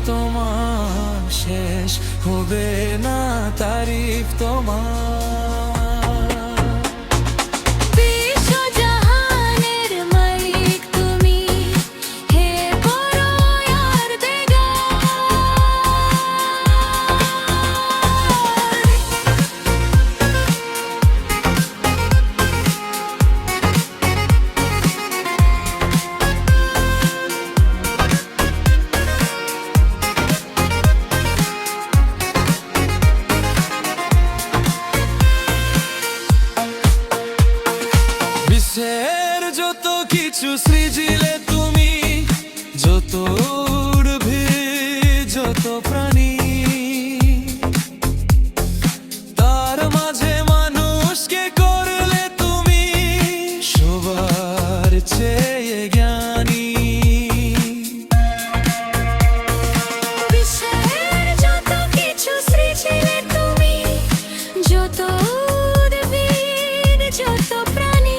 তোমার, শেষ হবে না তারিফ তোমার। বিশ্বের যত কিছু সৃজিলে তুমি, যত উদ্ভিদ যত প্রাণী, তার মাঝে মানুষকে করলে তুমি সবার চেয়ে জ্ঞানী। বিশ্বের যত কিছু সৃজিলে তুমি, যত উদ্ভিদ যত প্রাণী,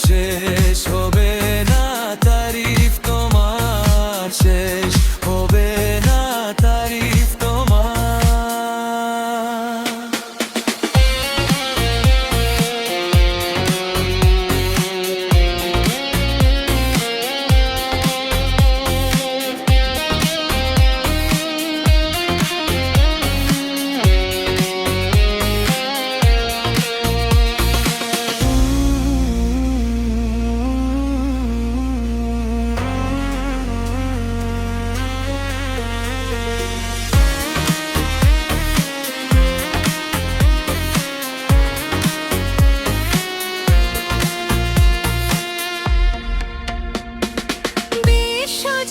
শেষ হবে না তারিফ তোমার, শেষ হবে না তারিফ তোমার।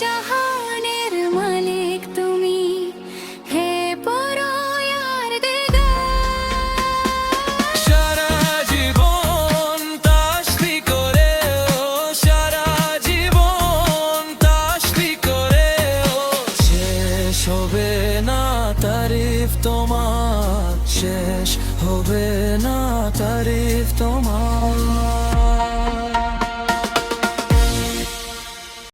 জাহানের মালিক তুমি, হে পরোয়ার দিগার। সারা জীবন তাসবিহ করেও, সারা জীবন তাসবিহ করেও শেষ হবে না তারিফ তোমার, শেষ হবে না তারিফ তোমার।